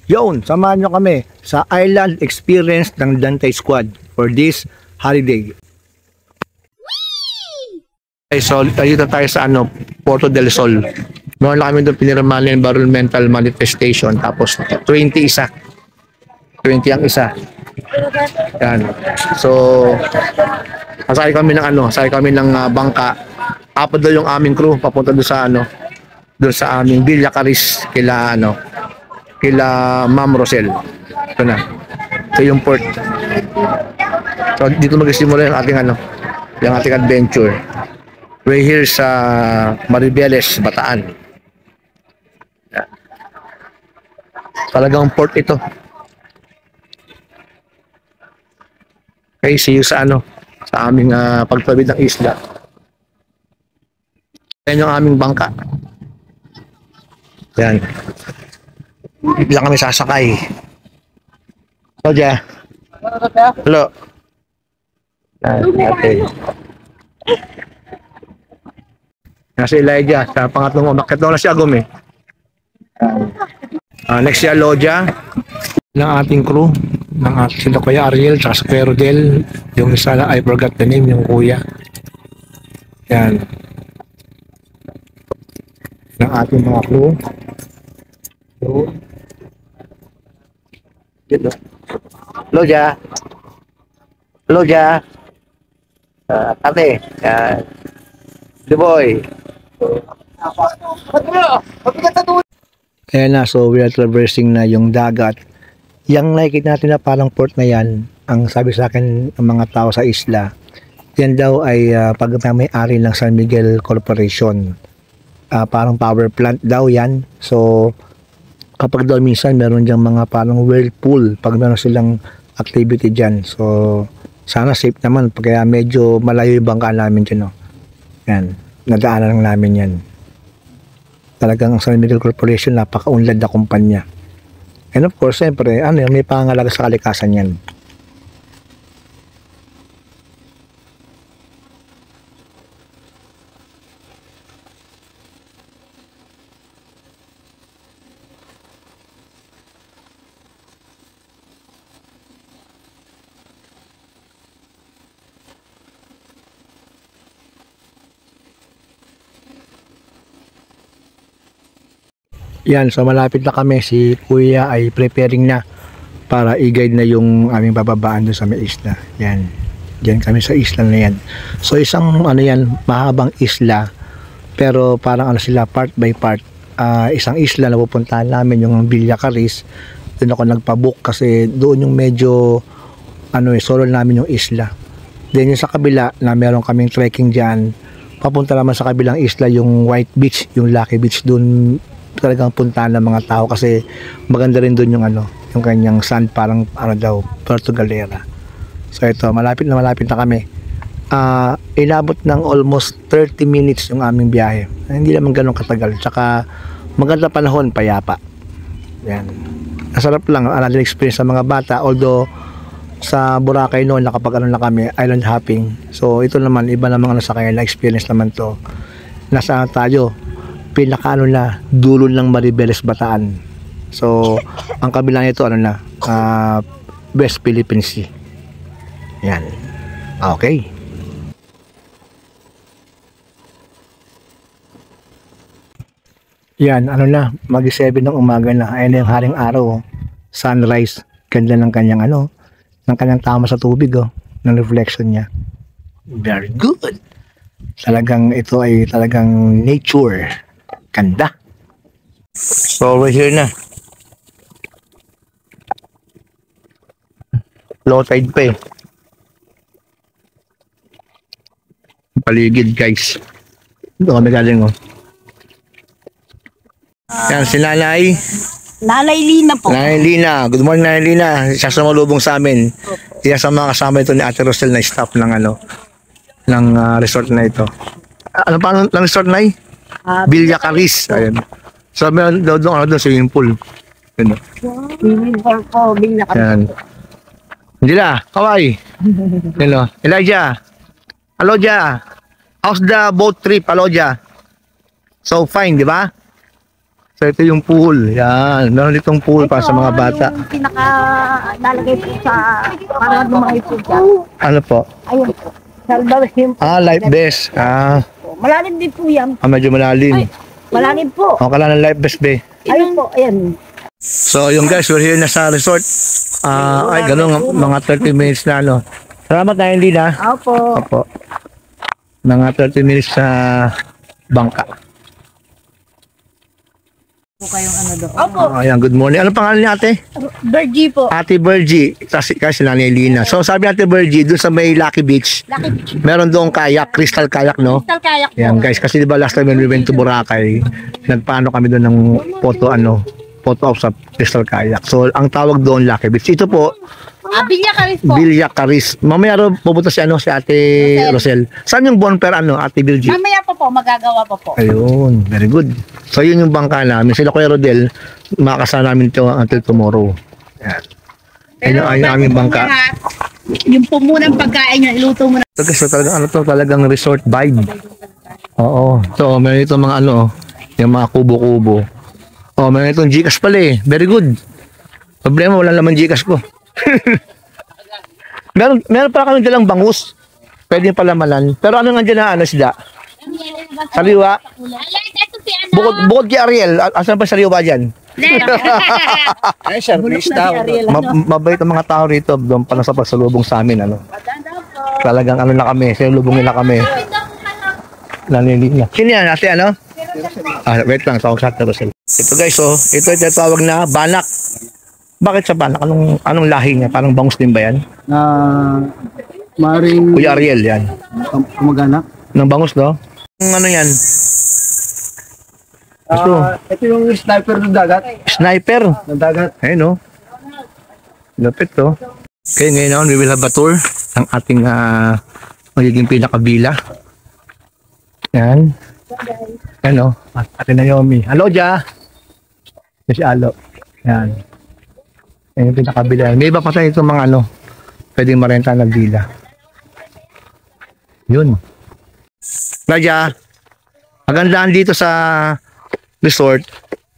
Yun, samahan nyo kami sa island experience ng Dantay Squad for this holiday. Okay, so dito tayo sa Puerto del Sol. Meron lang kami doon pinirmahan ng environmental manifestation, tapos 20 isa. 20 ang isa. Yan. So, sakay kami ng bangka. Apat daw yung aming crew papunta doon sa doon sa aming Villa Caris kila Ma'am Rosel. Ito na. Ito yung port. So, dito magsisimula yung ating adventure. We're here sa Maribeles, Bataan. Yan. Talagang port ito. Okay, see you sa aming pagtawid ng isla. Yan yung aming bangka. Yan. Hindi lang kami sasakay. Hello, Jia. Hello. Okay. Nasa Elijah, sa pangatlong umakyat daw na si Agum eh. Next si Aloja ng ating crew. Ng sila Kuya Ariel tsaka sa Kuya Rodel, yung isa na I forgot the name, yung kuya. Yan ng ating mga crew. Hello Ja. Hello Ja. Ate, the boy. Ayan na, so we are traversing na yung dagat. Yang nakikita natin na parang port na yan, ang sabi sa akin ng mga tao sa isla, yan daw ay pagmamay-ari ng San Miguel Corporation. Parang power plant daw yan. So, kapag daw minsan meron diyang mga parang whirlpool pag meron silang activity dyan. So, sana safe naman, kaya medyo malayo yung bangka namin dyan. No? Yan, nadaanan lang namin yan. Talagang ang San Miguel Corporation, napaka-unlad na kumpanya. And of course, siyempre, may pangalaga sa kalikasan yan. Yan, so malapit na kami. Si Kuya ay preparing na para i-guide na yung aming bababaan doon sa may isla. Yan. Diyan kami sa isla na yan. So isang mahabang isla, pero parang sila part by part. Isang isla na pupuntahan namin yung Villa Caris. Doon ako nagpabook kasi doon yung medyo solo namin yung isla. Then yung sa kabila na meron kaming trekking diyan, papunta naman sa kabilang isla yung White Beach, yung Lucky Beach. Doon talagang puntahan ng mga tao kasi maganda rin doon yung kanyang sand, parang Puerto Galera. So ito, malapit na kami. Inabot ng almost 30 minutes yung aming biyahe. Hindi naman ganun katagal. Tsaka maganda panahon, payapa. Yan. Nasarap lang ang experience sa mga bata, although sa Boracay noon nakapag na kami, island hopping. So ito naman, iba namang sa kanya na experience naman to. Nasa tayo, pinaka na dulo ng Maribeles, Bataan. So ang kabilang ito West Philippine Sea. Yan. Okay. Yan, mag-7 ng umaga na. Ayan yung haring araw, sunrise. Ganda ng kanyang ng kanyang tama sa tubig, ng reflection niya. Very good. Talagang ito ay talagang nature. Ganda. So we're here na. Low tide pa eh. Paligid guys. Ito kami galing Yan si Nanay. Nanay Lina po. Nanay Lina. Good morning Nanay Lina. Siya sumalubong sa amin. Siya sa mga kasama ito ni Ate Rosel na staff ng resort na ito. Ano pa ng resort na Villa Caris. Ayun. So meron doon swimming pool. Ayun. Swimming pool po, Villa Caris. Yan. Angela, kaway. Hello. Elijah. Hello, How's the boat trip, Aloja? So fine, di ba? So ito yung pool. Yan. Meron ditong pool para sa mga bata. Yung pinaka lalagay po sa para lumayo po dyan. Ano po? Ayun po. Salbahin po. Life vest. Malalim din po yan. Medyo malalim. Malalim po. O, kala ng life vest, be. Ayun po, ayan. So, yung guys, we're here na sa resort. Ay, ganun, mga 30 minutes na, ano. Salamat na, hindi na. Opo. Opo. Mga 30 minutes sa bangka. Po kayong ano doon. Opo. Ayan, good morning. Ano pangalan ni ate? Bergie po. Ate Bergie. Kasi Nanay Lina. So, sabi ni ate Bergie, doon sa may Lucky Beach, Lucky Beach. meron doon kayak, crystal kayak, no? Crystal kayak po. Ayan, guys. Kasi di ba last time when we went to Boracay, nagpaano kami doon ng photo op sa crystal kayak. So, ang tawag doon, Lucky Beach. Ito po, Villa Caris po. Villa Caris. Mamaya ro pupunta si si Ate Rosel. Saan yung bonfire Ate Bilgi? Mamaya pa po, magagawa pa po. Ayun, very good. So yun yung bangka namin. Sila Kuya Rodel, makakasama namin ito until tomorrow. Yan. Ayun yung aming bangka. Yung po munang pagkain nyo, iluto mo na. So guys, talagang resort vibe. Oo. So meron itong mga yung mga kubo-kubo. Oh, meron itong Gcash pala eh. Very good. Problema, wala naman Gcash ko. meron pala kami dalang bangus. Pwede palamanan. Pero ano nga dyan na sida? Sariwa. Bukod kay Ariel, asan pa sariwa dyan? Ay, service daw. Mabait ang mga tao rito. Doon pa na sa pagsalubong sa amin. Talagang na kami. Sinulubong nila kami. Nanilina. Sino yan? Ate wait lang. Tawag sa Ate Rosel. Ito guys, ito yung tawag na banak. Bakit sa banak? Anong lahi niya? Parang bangus din ba yan? Maring Kuya Ariel yan. kumagana. Ng bangus, no? Ano yan? Ito yung sniper ng dagat. Sniper. Ng dagat. Ayun, no? Lapit, to. Okay, ngayon naman, we will have a tour ng ating magiging pinakabila. Yan. Ano? Ate Naomi. Hello, Ja. Si Alo. Yan. Yan yung pinakabila. May iba pa tayo itong mga pwedeng marenta ng bila. Yun. Nadja, magandaan dito sa resort,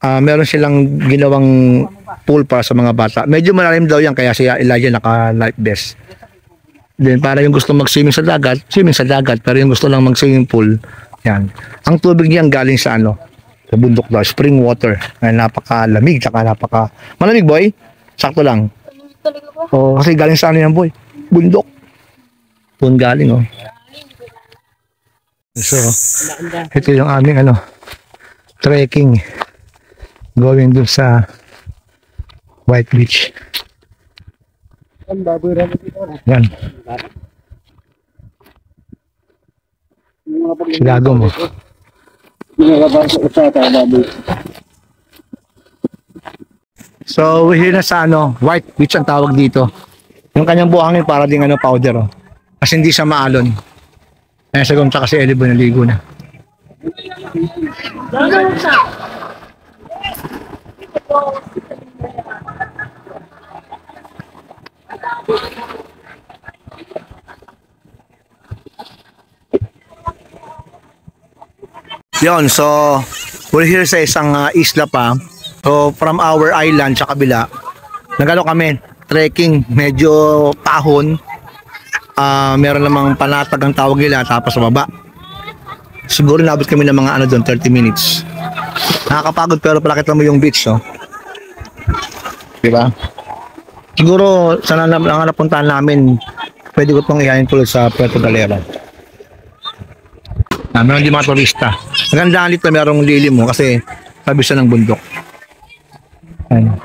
meron silang ginawang pool para sa mga bata. Medyo malalim daw yan, kaya si Elijah naka-life vest. Then para yung gusto mag-swimming sa dagat, pero yung gusto lang mag-swimming pool, yan. Ang tubig niyan galing sa sa bundok daw, spring water. Ay, napakalamig, tsaka malamig, boy. Sakto lang. Kasi galing sa yan, boy. Bundok. Doon galing, So, ito yung aming trekking going dun sa White Beach. Yan. Silago mo. So, we're here na sa White Beach ang tawag dito. Yung kanyang buhangin para ding powder, Kasi hindi siya maalon. Kaya sa gumsa kasi Elibo naligo na. Yon, so we're here sa isang isla pa. So from our island sa kabila, kami, trekking, medyo pahon. Meron namang panatag ang tawag nila, tapos sa baba. Siguro nabot kami ng mga doon, 30 minutes. Nakakapagod pero palakita mo yung beach, diba? Siguro sana lang napuntahan namin, pwede ko itong ihanin tulad sa Puerto Galera. Meron din mga turista. Magandaan dito, merong lilim kasi sabi siya ng bundok. Ayun.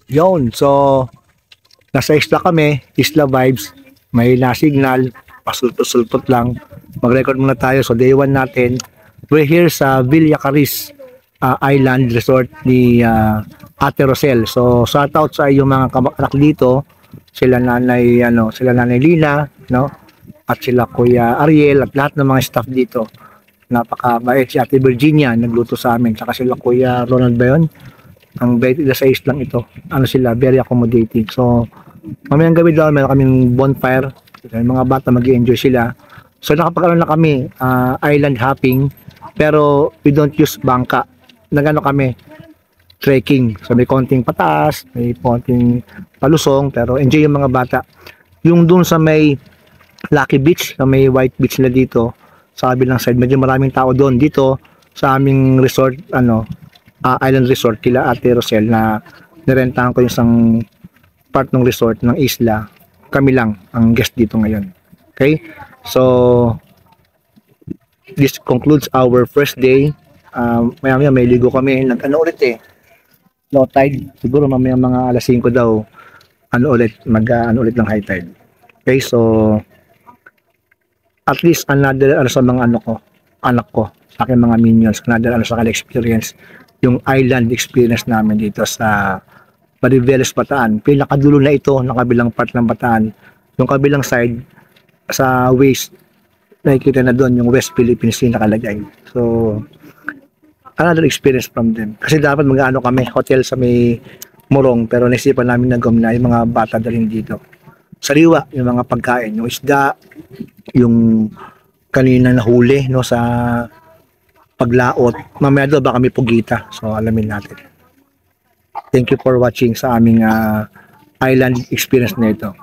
Yon, so nasa isla kami, isla vibes, may na-signal, pasulpot-sulpot lang. Mag-record muna tayo. So day 1 natin, we're here sa Villa Caris Island Resort ni Ate Rosel. So shout out sa yung mga kamag-anak dito, sila nanay Lina, no? At sila Kuya Ariel at lahat ng mga staff dito. napakabait. Si Ate Virginia nagluto sa amin, saka sila Kuya Ronald ba yun? Ang bait nila sa islang ito. Ano sila, very accommodating. So, mamayang gabi daw, meron kaming bonfire. Yung mga bata mag-enjoy sila. So, nakapagkaroon na kami island hopping, pero we don't use bangka. Nagano kami, trekking. So, may konting pataas, may konting palusong, pero enjoy yung mga bata. Yung dun sa may Lucky Beach, sa may White Beach na dito, sa kabilang side, medyo maraming tao doon. Dito, sa aming resort, island resort, kila Ate Rosel, na nirentahan ko yung isang part ng resort ng isla. Kami lang ang guest dito ngayon. Okay? So, this concludes our first day. Maya may ligo kami. Nag-ano ulit low tide. Siguro mamaya mga alas 5 daw, ulit ng high tide. Okay, so at least another sa mga anak ko, sa aking mga minions, another sa kanila experience, yung island experience namin dito sa Mariveles, Bataan. Pinakadulo na ito ng kabilang part ng Bataan. Yung kabilang side sa west, nakikita na doon yung West Philippines yung nakalagay. So, another experience from them. Kasi dapat kami, hotel sa may Morong, pero naisipan namin na na yung mga bata dalhin dito. Sariwa, yung mga pagkain, yung isda, yung kanina nahuli sa paglaot. Mamaya doon baka may pugita. So, alamin natin. Thank you for watching sa aming island experience na ito.